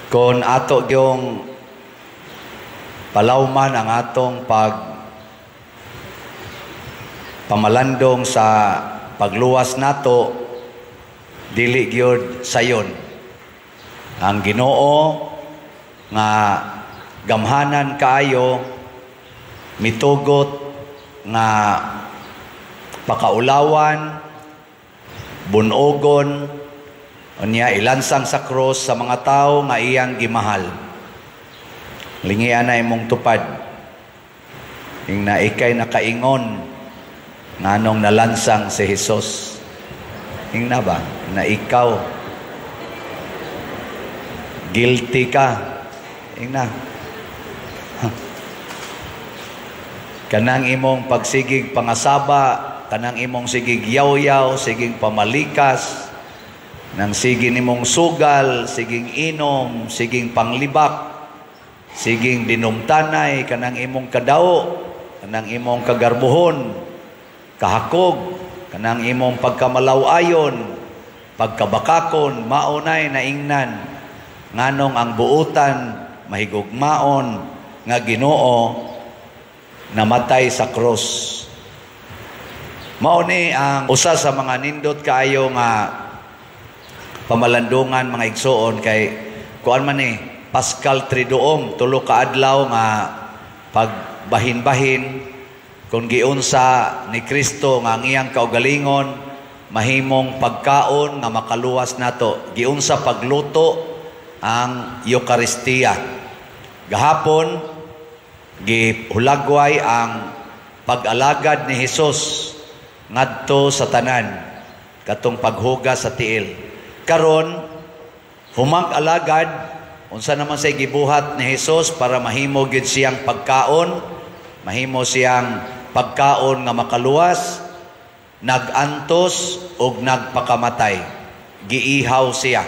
Kung ato yung palawman ang atong pamalandong sa pagluwas nato, dili gyud sayon. Ang Ginoo nga gamhanan kaayo, mitugot nga pakaulawan, bunogon, unya ilansang sa cross sa mga tao nga iyang gimahal. Lingian na imong tupad. Ing na ikay nakaingon nganong nalansang si Jesus. Ing na ba? Na ikaw guilty ka. Ing na. Kanang imong pagsigig pangasaba, kanang imong sigig yaw-yaw, sigig pamalikas, nang sigig nimong sugal, siging inom, siging panglibak, siging dinumtanay, kanang imong kadao, kanang imong kagarbuhon, kahakog, kanang imong pagkamalaw-ayon, pagkabakakon, maunay na ingnan, nganong ang buutan, mahigugmaon, nga Ginoo, namatay sa cross. Mauni ang usa sa mga nindot kaayo nga pamalandungan mga igsoon kay kuan man Pascal Triduum, tulo ka adlaw nga pagbahin-bahin kung giunsa ni Kristo nga ang iyang kaugalingon mahimong pagkaon nga makaluwas nato. Giunsa pagluto ang Eucharistia. Gahapon gihulagway ang pag-alagad ni Hesus ngadto sa tanan katong paghuga sa tiil. Karon humag-alagad unsa naman say gibuhat ni Hesus para mahimo gid siyang pagkaon, mahimo siyang pagkaon nga makaluwas, nagantos ug nagpakamatay. Giihaw siya.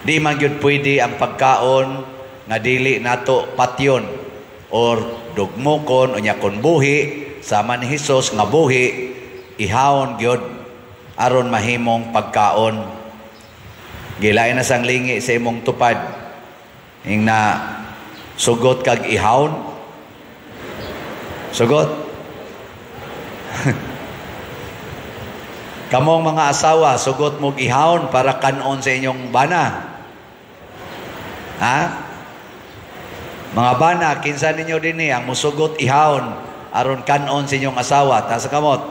Di man gyud pwede ang pagkaon nga dili nato patyon or dugmokon unya kon buhi sama ni Hesus nga buhi, ihawon gyud aron mahimong pagkaon. Gilain na sang lingi sa imong tupad ing na sugot kag ihawon. Sugot. Kamong mga asawa, sugot mo ihawon para kanon sa inyong bana. Ha? Mga bana, kinsa ninyo dinhi ang musugot ihawon aron kanon sa inyong asawa ta sa kamot.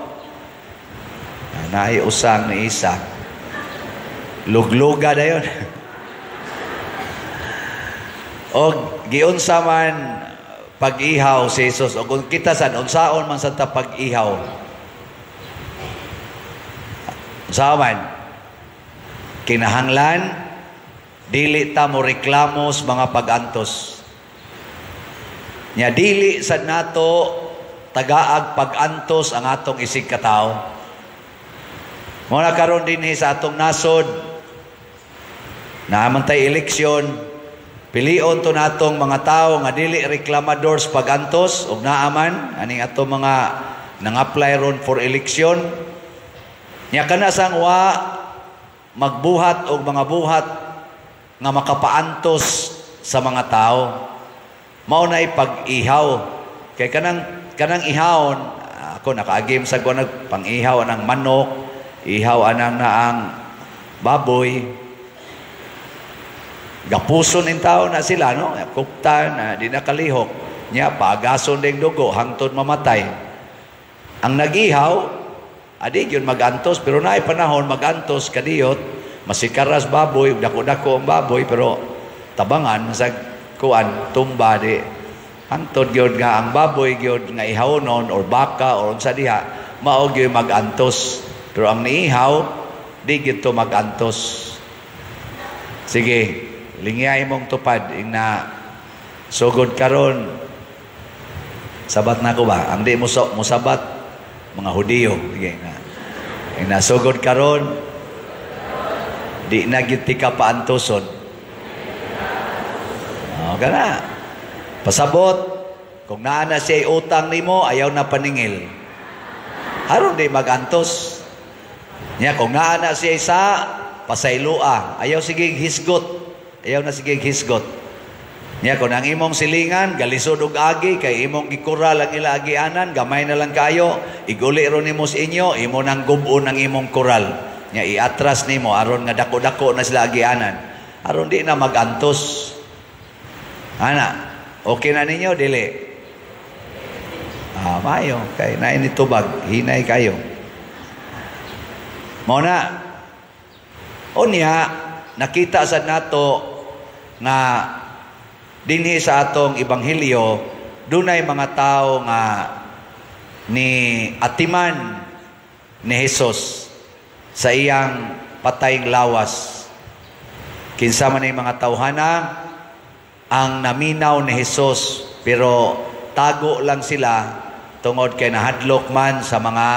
Naay usang ni isa. Lugluga dayon. Og giunsa man pag-ihaw si Jesus o kung kita sad unsaon man sa ta pag-ihaw. Unsaon kinahanglan dili ta mo reklamo sa mga pag-antos. Nya dili sad nato tagaag pag-antos ang atong isig katawo. Muna karon dinhi sa atong nasod naamantay eleksyon, pilion to natong mga tao nga dili reklamadors pag-antos ug naaman aning ato mga nang-apply ron for eleksyon. Nya kana sang wa magbuhat og mga buhat nga makapaantos sa mga tao. Mao nay pag-ihaw. Kay kanang ihawon, ako nakaagim sa ko pang-ihaw anang manok, ihaw anang naang baboy. Gapuson in tao na sila, no? Kukta na di nakalihok. Nya pagason ding dugo hangtod mamatay. Ang nag-ihaw, adi yun mag-antos, pero naay panahon mag-antos kadiyot, masikaras baboy, dako-dako ang baboy, pero tabangan sa kuan tumba di. Hangtod yun nga ang baboy yun nga ihawnon or baka or unsa diha, mao gyud mag-antos. Pero ang niihaw, di gyud to mag-antos. Sige. Lingyay mong tupad ing na sugod karon sabat na ko ba ang di mo sabat mga Hudiyo sige na ing na sugod karon di na gyud ti ka paantoson kana pasabot kung naa na siya utang nimo ayaw na paningil aron di magantos nya kung naa na siya isa pasaylua ayaw sige hisgot. Ayaw na sige hisgot. Nya kung ang imong silingan galisod og agi kay imong gikural ang ila agianan, gamay na lang kayo, iguli ron nimo sa inyo, imo nang gubon ang imong kural. Nya iatras nimo aron nga dako-dako na sila agianan. Aron di na magantos. Ana, okay na ninyo dili? Mayo kay naay nitubag, hinay kayo. Mao na. Unya nakita sad nato nga dinhi sa atong ebanghelyo dunay mga tao nga ni atiman ni Hesus sa iyang patayng lawas. Kinsa man ay mga tawhana ang naminaw ni Hesus pero tago lang sila tungod kay nahadlok man sa mga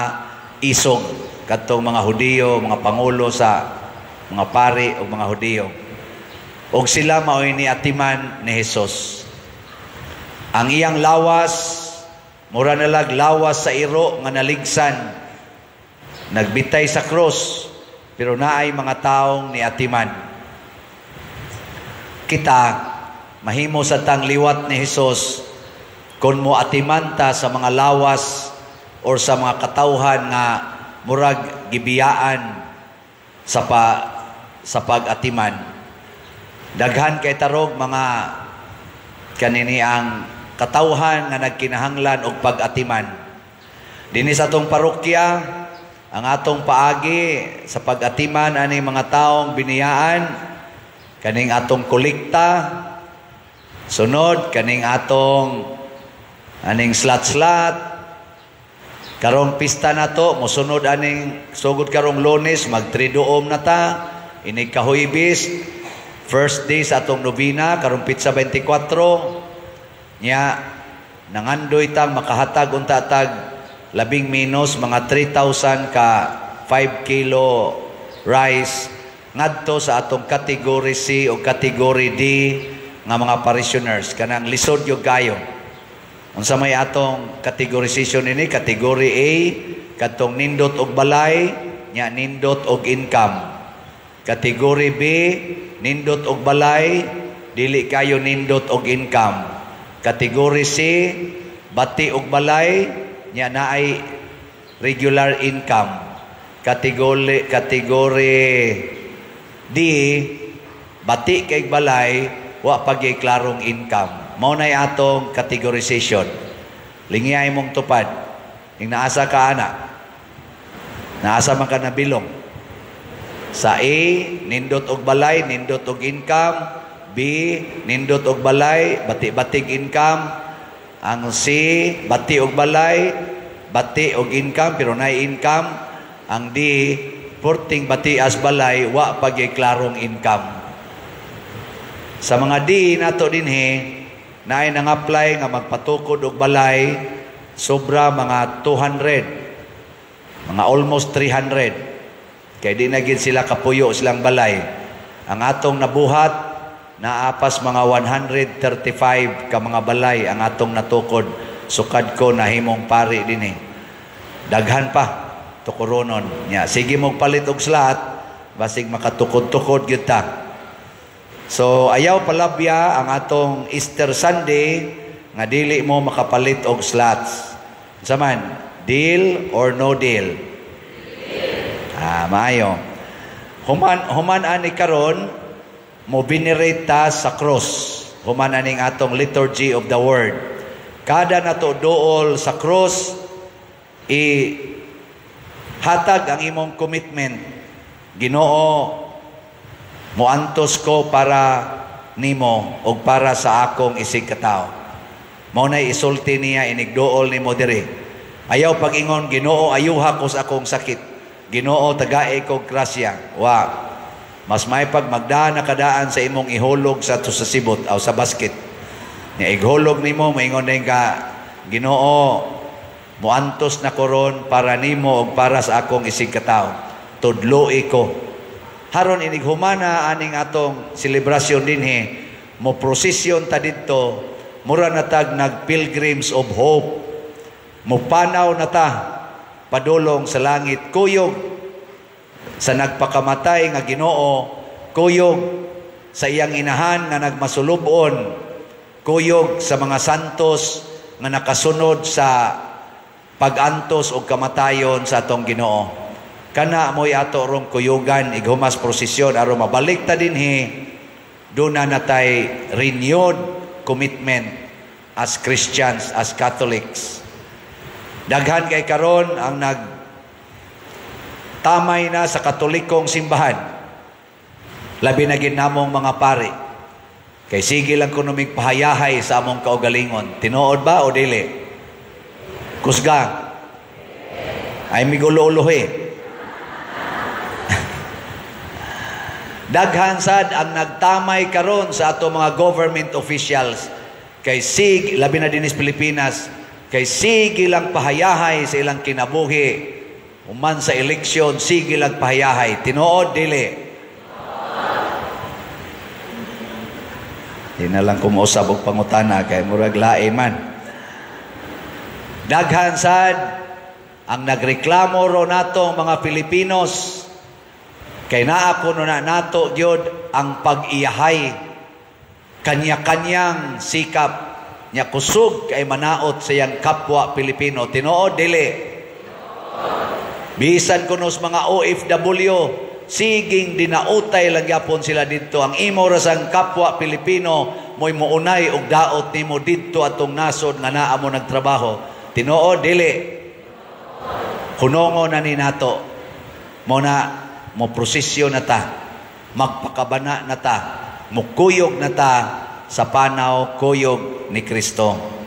isog kadtong mga Hudiyo, mga pangulo sa mga pari o mga Hudiyo. Og sila mao'y ni atiman ni Hesus. Ang iyang lawas, mura nalag lawas sa iro nga naligsan, nagbitay sa krus, pero naay mga taong ni atiman. Kita, mahimo sa tang liwat ni Hesus, kung mo atimanta sa mga lawas or sa mga katawhan nga murag gibiyaan sa pag-atiman. Daghan kay tarog mga kanini ang katawhan nga nagkinahanglan og pag-atiman. Dinhi sa atong parokya, ang atong paagi sa pag-atiman ani mga taong biniyaan, kaning atong kolekta, sunod kaning atong aning slat-slat, karong pista na to, musunod aning sugod karong Lunes, mag-triduom na ta, inig kahuybis, first day sa atong nobina, karong pitsa 24, nya, nangandoy tang makahatag unta tag labing minus, mga 3,000 ka 5 kilo rice, ngadto sa atong category C o category D nga mga parishioners, kanang lisod yung gayo. Unsa may atong categorization ini, category A, katong nindot og balay, nya nindot og income. Category B, nindot og balay, dili kayo nindot og income. Category C, bati og balay, nya naay regular income. Category D, bati kay balay, wa pagay klarong income. Mao nay atong categorization. Lingiyay mong tupad. Ing naasa ka ana. Naasa man ka nabilong. Sa A, nindot og balay, nindot og income. B, nindot og balay, bati-batig income. Ang C, bati og balay, bati og income, pero naay income. Ang D, porting bati as balay, wa pagay klarong income. Sa mga D nato dinhi, naay nang-apply nga magpatukod og balay sobra mga 200, mga almost 300. Kaya di na gid sila kapuyo silang balay. Ang atong nabuhat, naapas mga 135 ka mga balay ang atong natukod. Sukad ko na himong pari din eh. Daghan pa, tukuronon. Sige mong palit og slat, basig makatukod-tukod gyud ta. So, ayaw palabya ang atong Easter Sunday nga dili mo makapalit og slots. Saman, deal or no deal? Maayo. Human ani karon mo venerate ta sa cross. Human aning atong liturgy of the word. Kada nato dool sa cross, hatag ang imong commitment. Ginoo, moantos ko para nimo o para sa akong isig katao. Mao nay isulti niya inigdool nimo diri. Ayaw pag-ingon, Ginoo ayuha ko sa akong sakit. Ginoo tagae ko grasya. Wa. Mas may pag magdaan na kadaan sa imong ihulog sa sibot o sa basket. Nga ighulog nimo maingon din ka, Ginoo moantos na koron para nimo o para sa akong isig katao. Tudloi ko. Haron inig humana aning atong selebrasyon dinhi, mo prosesyon ta didto, mura na tag nag-pilgrims of hope. Mo panaw na ta padulong sa langit, kuyog sa nagpakamatay nga Ginoo, kuyog sa iyang inahan nga nagmasulubon, kuyog sa mga santos nga nakasunod sa pag-antos o kamatayon sa atong Ginoo. Kana mo'y ato rong kuyugan, ighumas prosesyon, aron mabalik ta dinhi, doon na natay renewed commitment as Christians, as Catholics. Daghan kay karon ang nagtamay na sa katolikong simbahan. Labi na ginamong mga pari. Kay sige lang kuno migpahayahay sa among kaugalingon. Tinuod ba o dili? Kusgang. Ay migulo-uluhi. Daghan sad ang nagtamay karon sa ato mga government officials. Kay sige, labi na dinis Pilipinas, kay sige lang pahayahay sa ilang kinabuhi. Uman sa eleksyon, sige lang pahayahay. Tinuod dili? Di na lang kumuusab og pangutana kay murag lain man. Daghan sad ang nagreklamo ro nato mga Pilipinos kay naa kuno na nato gyud ang pag-iyahay kanya-kanyang sikap nya kusog kay manaot sa iyang kapwa Pilipino. Tinuod dili? Bisan kunos mga OFW, siging dinautay lang yapon sila dito. Ang imo rasang kapwa Pilipino mo'y muunay og daot nimo dito atong nasod nga naa mo nagtrabaho. Tinuod dili? Hunongo na ni nato. Mo na mo prosesyo na ta. Magpakabana na ta. Mukuyog na ta sa panaw kuyog ni Kristo.